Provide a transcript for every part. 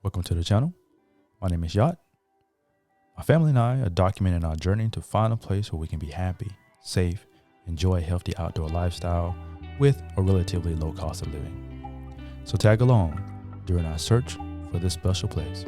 Welcome to the channel. My name is Yacht. My family and I are documenting our journey to find a place where we can be happy, safe, enjoy a healthy outdoor lifestyle with a relatively low cost of living. So tag along during our search for this special place.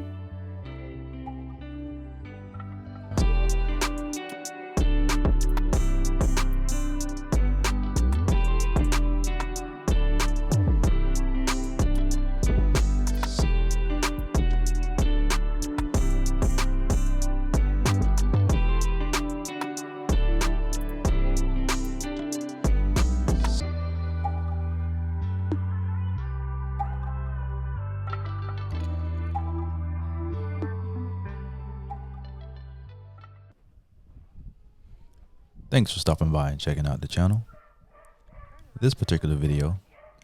Thanks for stopping by and checking out the channel. This particular video,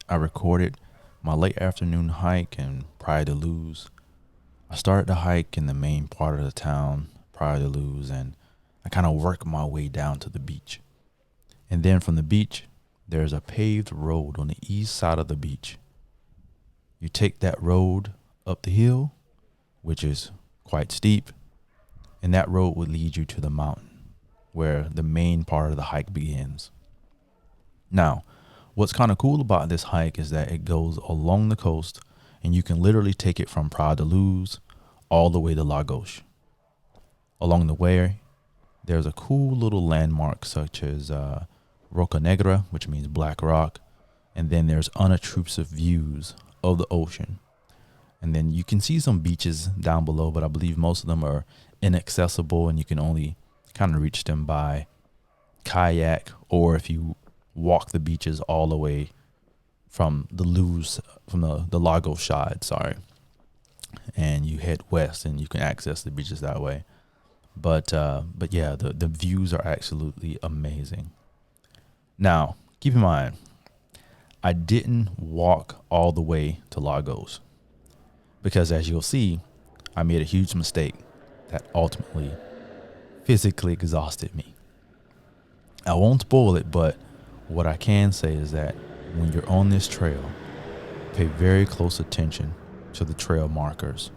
I recorded my late afternoon hike in Praia da Luz. I started the hike in the main part of the town, Praia da Luz, and I kind of worked my way down to the beach. And then from the beach, there's a paved road on the east side of the beach. You take that road up the hill, which is quite steep, and that road would lead you to the mountain, where the main part of the hike begins. Now, what's kind of cool about this hike is that it goes along the coast, and you can literally take it from Praia da Luz all the way to Lagos. Along the way, there's a cool little landmark such as Rocha Negra, which means black rock, and then there's unobtrusive views of the ocean. And then you can see some beaches down below, but I believe most of them are inaccessible, and you can only kind of reach them by kayak, or if you walk the beaches all the way from the Lagos side, and you head west, and you can access the beaches that way. But yeah, the views are absolutely amazing. Now, keep in mind, I didn't walk all the way to Lagos because, as you'll see, I made a huge mistake that ultimately physically exhausted me. I won't spoil it, but what I can say is that when you're on this trail, pay very close attention to the trail markers,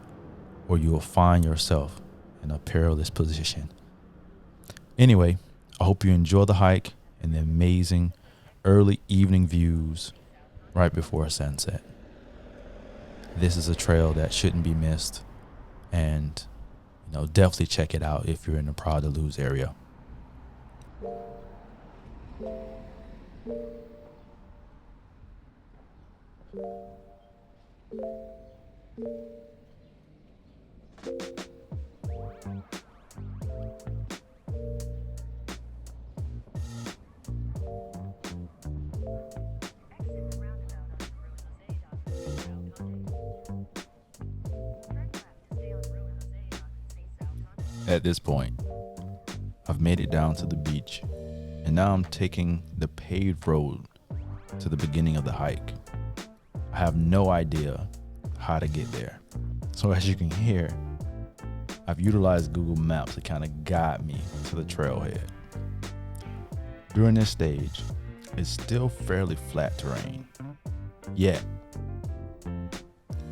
or you will find yourself in a perilous position. Anyway, I hope you enjoy the hike and the amazing early evening views right before sunset. This is a trail that shouldn't be missed, and definitely check it out if you're in the Praia da Luz area. At this point, I've made it down to the beach, and now I'm taking the paved road to the beginning of the hike. I have no idea how to get there. So as you can hear, I've utilized Google Maps to kind of guide me to the trailhead. During this stage, it's still fairly flat terrain, yet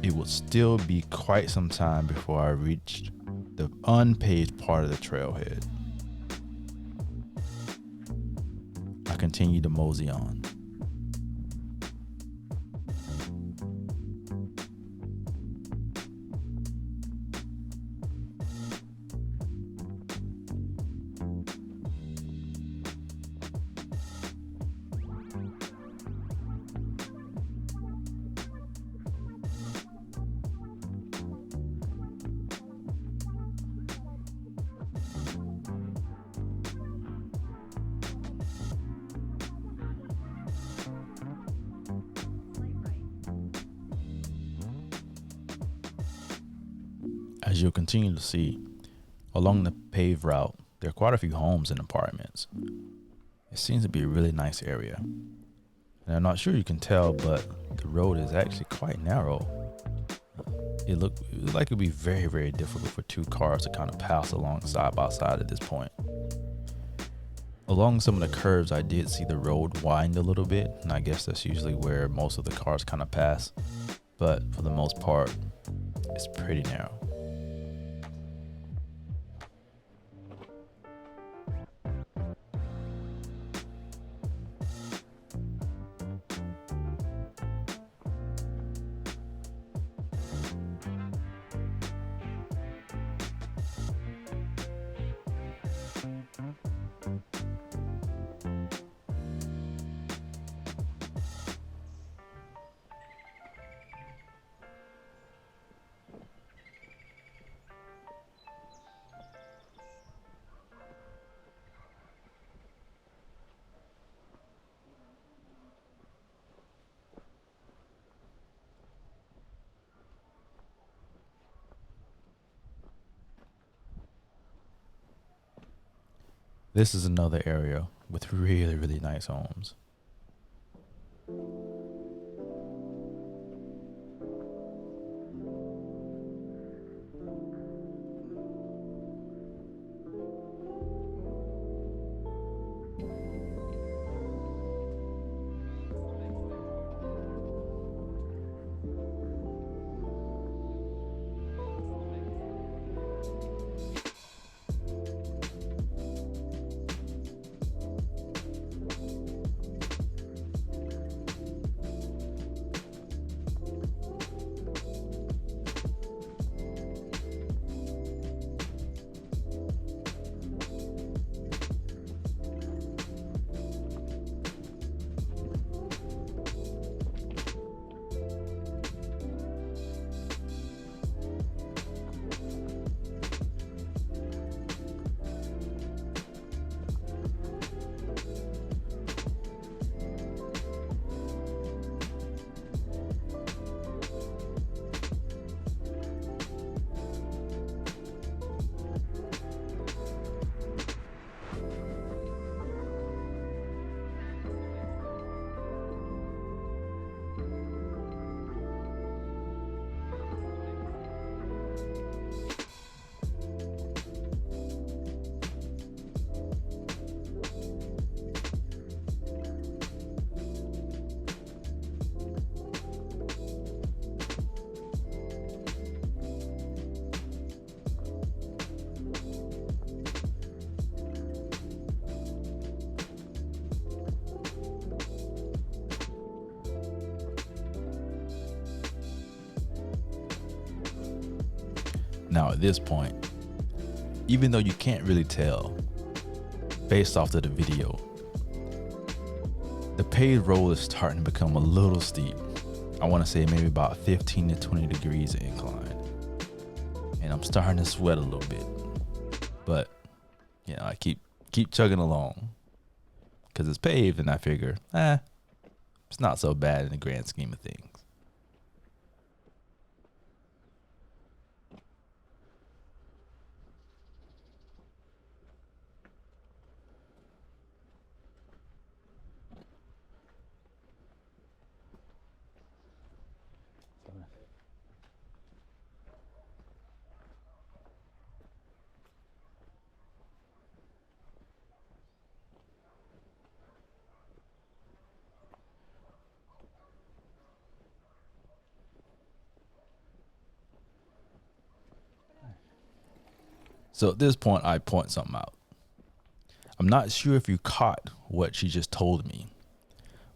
it would still be quite some time before I reached the unpaved part of the trailhead. I continue to mosey on. As you'll continue to see, along the paved route, there are quite a few homes and apartments. It seems to be a really nice area. And I'm not sure you can tell, but the road is actually quite narrow. It looked like it would be very, very difficult for two cars to kind of pass along side by side at this point. Along some of the curves, I did see the road widened a little bit, and I guess that's usually where most of the cars kind of pass. But for the most part, It's pretty narrow. This is another area with really, really nice homes. Now at this point, even though you can't really tell based off of the video, the paved road is starting to become a little steep. I want to say maybe about 15 to 20 degrees incline. And I'm starting to sweat a little bit. But, you know, I keep chugging along because it's paved, and I figure, it's not so bad in the grand scheme of things. So at this point, I point something out. I'm not sure if you caught what she just told me,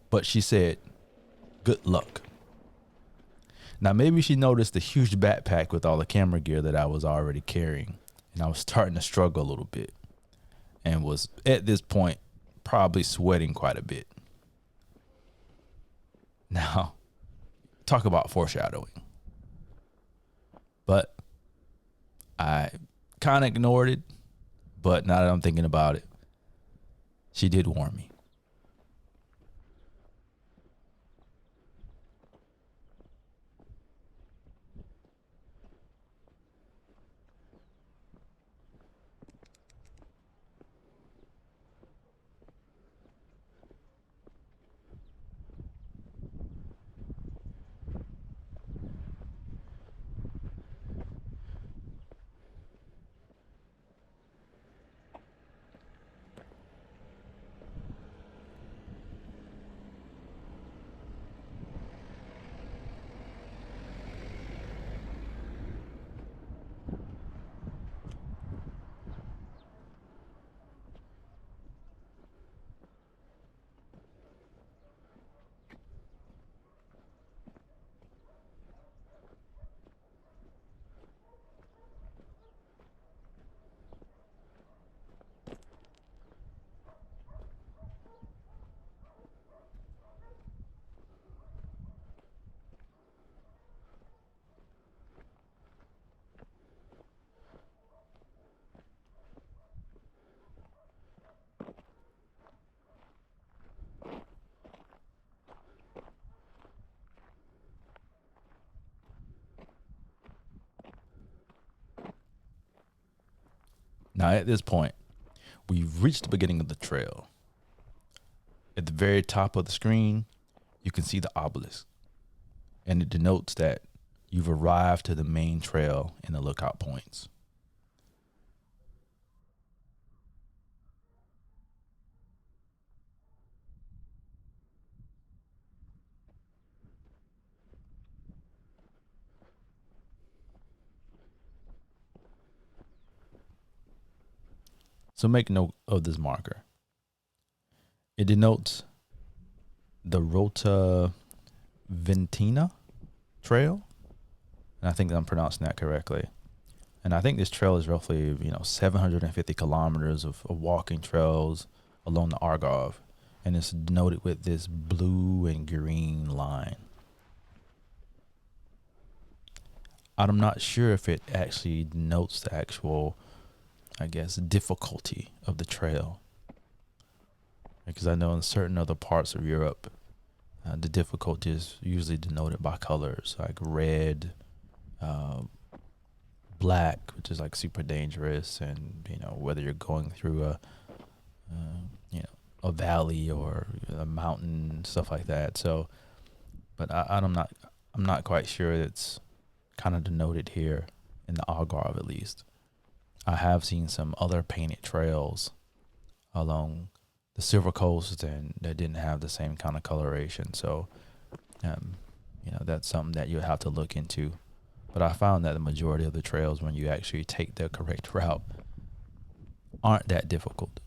but she said, "Good luck." Now, maybe she noticed the huge backpack with all the camera gear that I was already carrying, and I was starting to struggle a little bit, and was at this point probably sweating quite a bit. Now, talk about foreshadowing. But I kind of ignored it, but now that I'm thinking about it, she did warn me. Now at this point, we've reached the beginning of the trail. At the very top of the screen, you can see the obelisk, and it denotes that you've arrived to the main trail and the lookout points. So make note of this marker. It denotes the Rota Ventina trail, and I think I'm pronouncing that correctly. And I think this trail is roughly 750 kilometers of walking trails along the Algarve, and it's denoted with this blue and green line. I'm not sure if it actually denotes the actual, difficulty of the trail, because I know in certain other parts of Europe, the difficulty is usually denoted by colors like red, black, which is like super dangerous, and whether you're going through a valley or a mountain, stuff like that. So, but I'm not quite sure it's kind of denoted here in the Algarve, at least. I have seen some other painted trails along the Silver Coast, and they didn't have the same kind of coloration. So, that's something that you have to look into. But I found that the majority of the trails, when you actually take the correct route, aren't that difficult.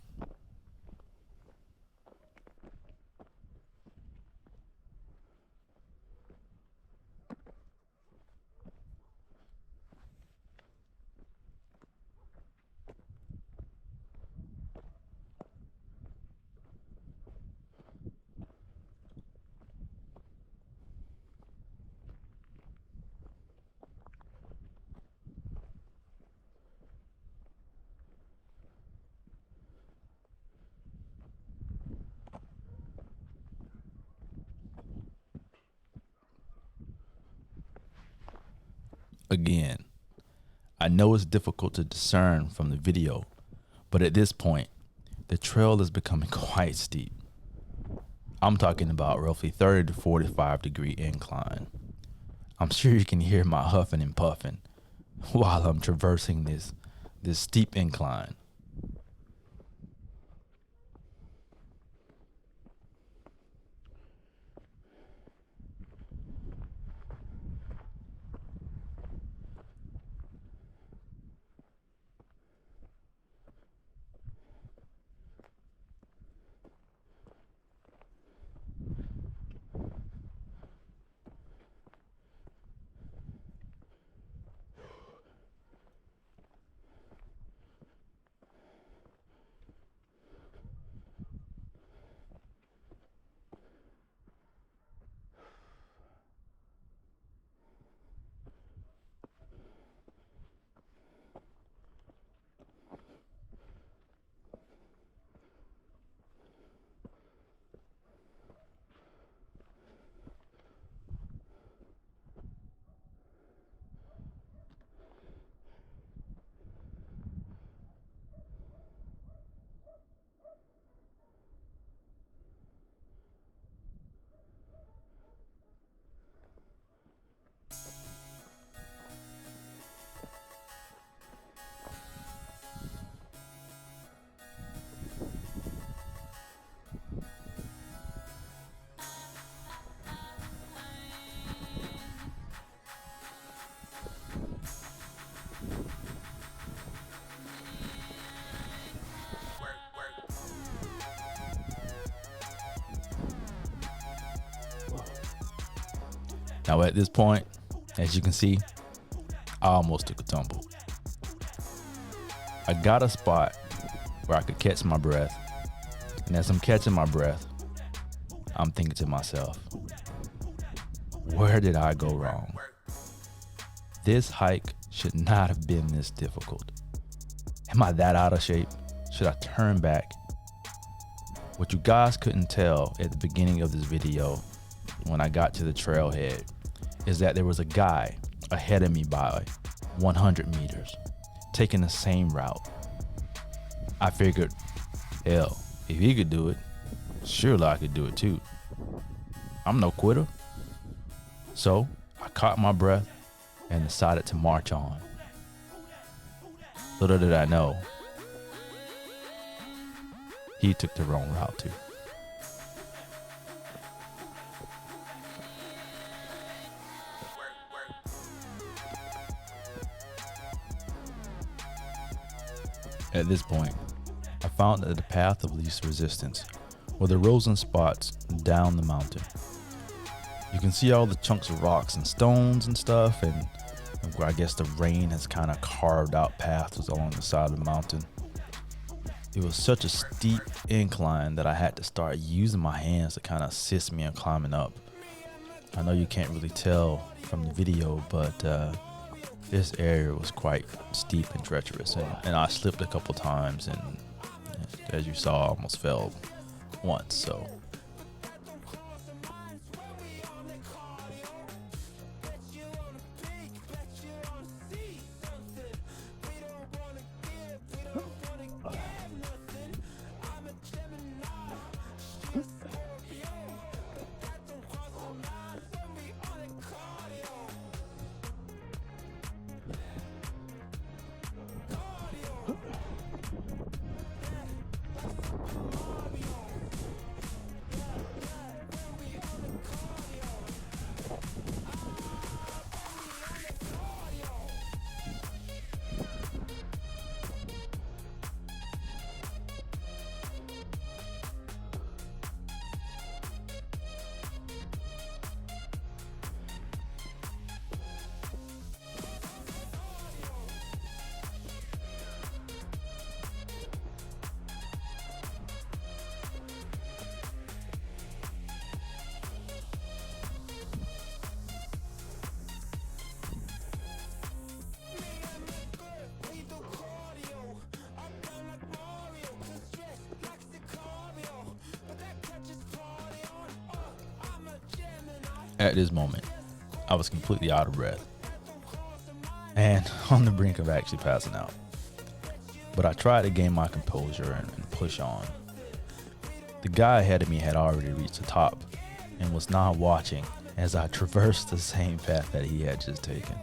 Again, I know it's difficult to discern from the video, but at this point, the trail is becoming quite steep. I'm talking about roughly 30 to 45 degree incline. I'm sure you can hear my huffing and puffing while I'm traversing this steep incline. Now at this point, as you can see, I almost took a tumble. I got a spot where I could catch my breath, and as I'm catching my breath, I'm thinking to myself, where did I go wrong? This hike should not have been this difficult. Am I that out of shape? Should I turn back? What you guys couldn't tell at the beginning of this video when I got to the trailhead is that there was a guy ahead of me by 100 meters taking the same route. I figured, hell, if he could do it, surely I could do it too. I'm no quitter. So I caught my breath and decided to march on. Little did I know, he took the wrong route too. At this point, I found that the path of least resistance were the rows and spots down the mountain. You can see all the chunks of rocks and stones and stuff, and where I guess the rain has kind of carved out paths along the side of the mountain. It was such a steep incline that I had to start using my hands to kind of assist me in climbing up. I know you can't really tell from the video, but this area was quite steep and treacherous, and I slipped a couple times, and as you saw, I almost fell once. So at this moment, I was completely out of breath and on the brink of actually passing out. But I tried to gain my composure and push on. The guy ahead of me had already reached the top and was now watching as I traversed the same path that he had just taken.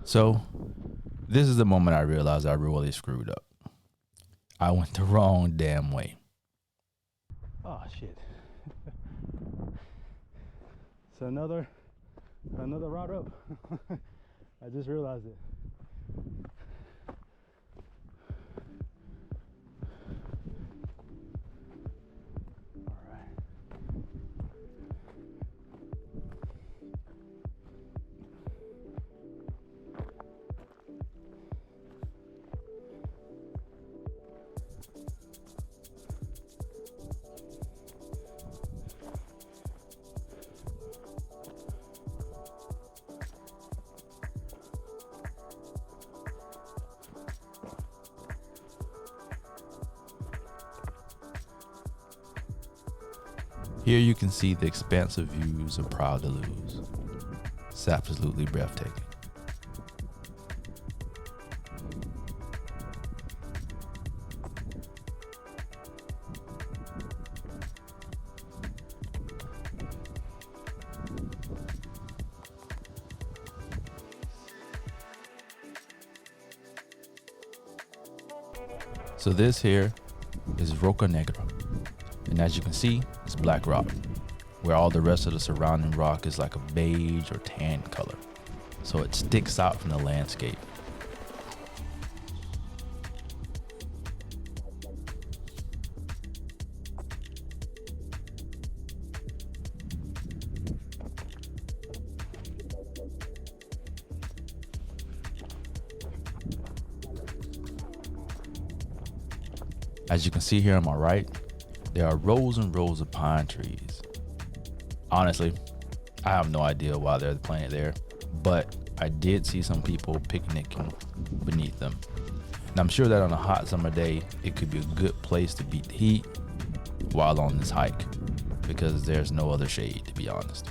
So this is the moment I realized I really screwed up. I went the wrong damn way. Oh shit. So another route up. I just realized it. Here you can see the expansive views of Praia da Luz. It's absolutely breathtaking. So this here is Rocha Negra. And as you can see, it's black rock, where all the rest of the surrounding rock is like a beige or tan color. So it sticks out from the landscape. As you can see here on my right, there are rows and rows of pine trees. Honestly, I have no idea why they're planted there, but I did see some people picnicking beneath them. And I'm sure that on a hot summer day, it could be a good place to beat the heat while on this hike, because there's no other shade, to be honest.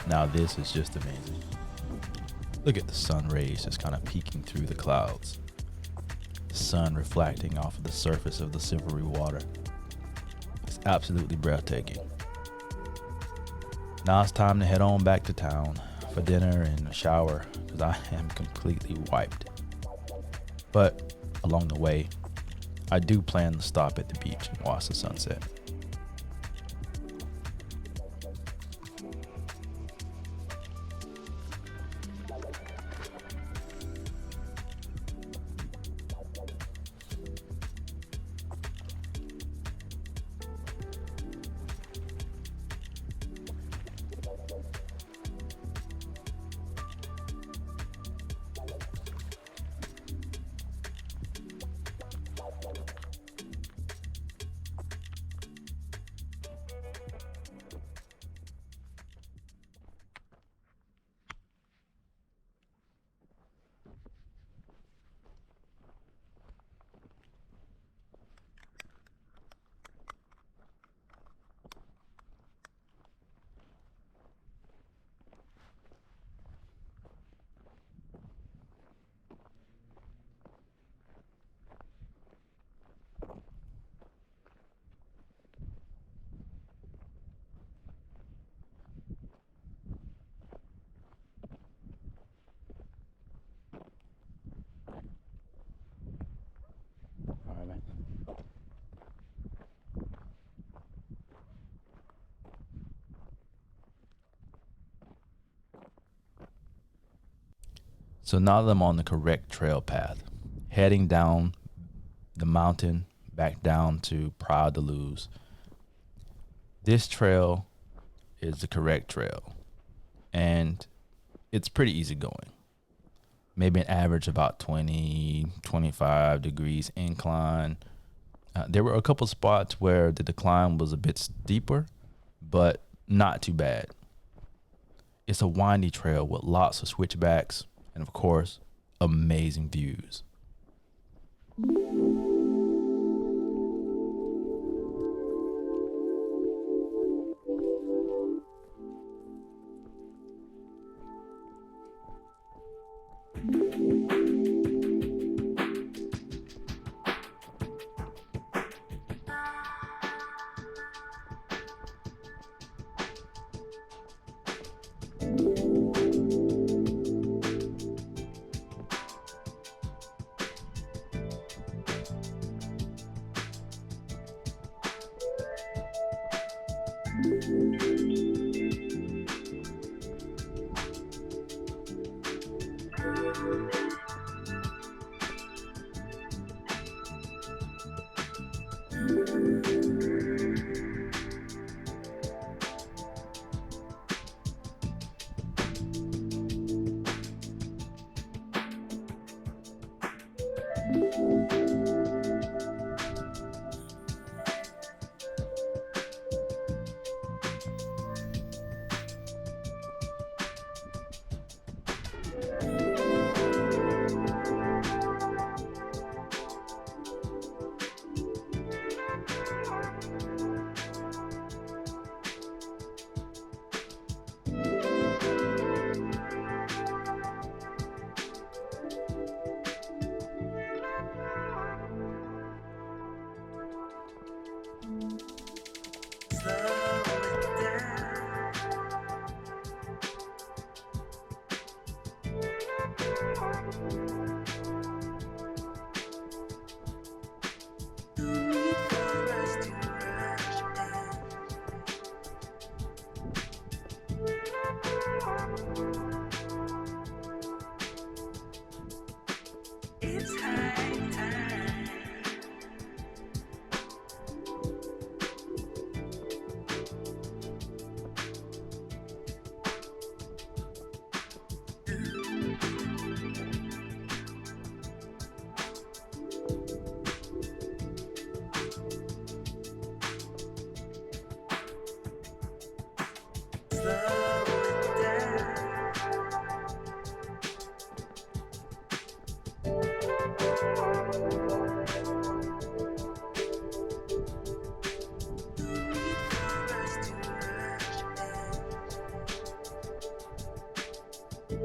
Now this is just amazing. Look at the sun rays just kind of peeking through the clouds. The sun reflecting off of the surface of the silvery water. It's absolutely breathtaking. Now it's time to head on back to town for dinner and a shower, because I am completely wiped. But along the way, I do plan to stop at the beach and watch the sunset. All right, man. So now that I'm on the correct trail path, heading down the mountain back down to Praia da Luz, this trail is the correct trail, and it's pretty easy going. Maybe an average about 20, 25 degrees incline. There were a couple spots where the decline was a bit steeper, but not too bad. It's a windy trail with lots of switchbacks and, of course, amazing views. It's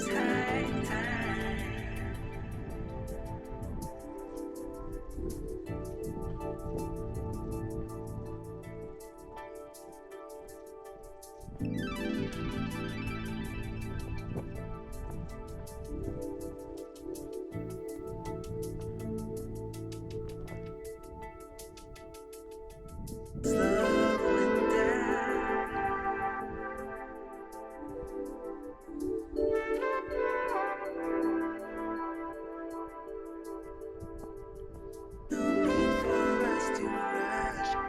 high time. Slowing down. No need for us to rush in.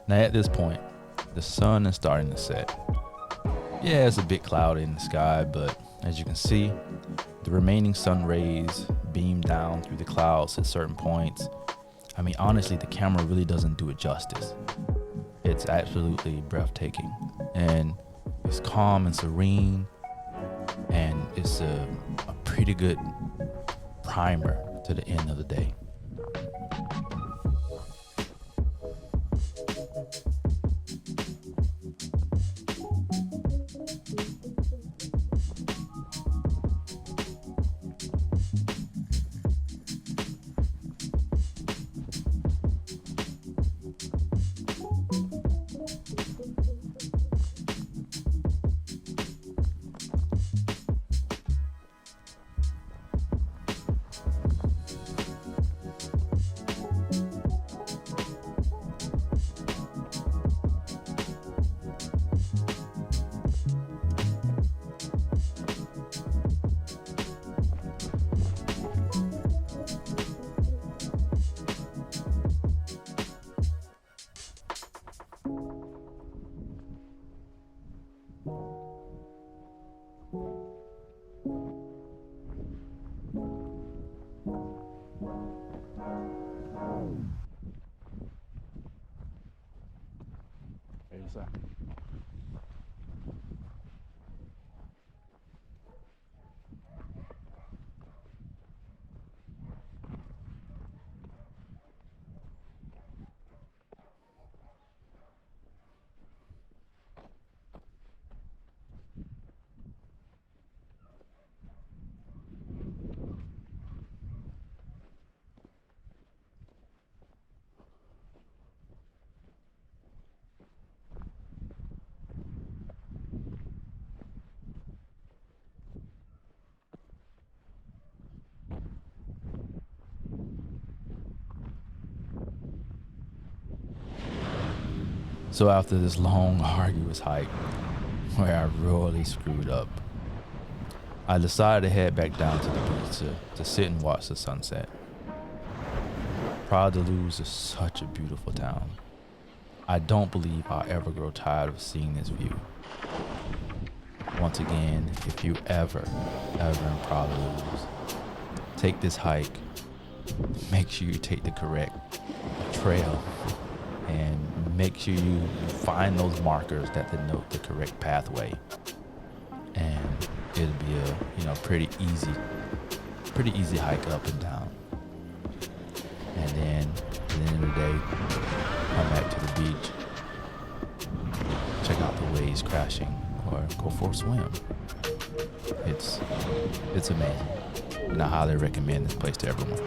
Now at this point, the sun is starting to set. Yeah, it's a bit cloudy in the sky, but as you can see, the remaining sun rays beam down through the clouds at certain points. I mean, honestly, the camera really doesn't do it justice. It's absolutely breathtaking, and it's calm and serene, and it's a pretty good primer to the end of the day. So after this long, arduous hike, where I really screwed up, I decided to head back down to the beach to sit and watch the sunset. Praia da Luz is such a beautiful town. I don't believe I'll ever grow tired of seeing this view. Once again, if you ever in Praia da Luz, take this hike make sure you take the correct trail and make sure you find those markers that denote the correct pathway, and it'll be a pretty easy hike up and down. And then at the end of the day, come back to the beach, check out the waves crashing, or go for a swim. It's amazing, and I highly recommend this place to everyone.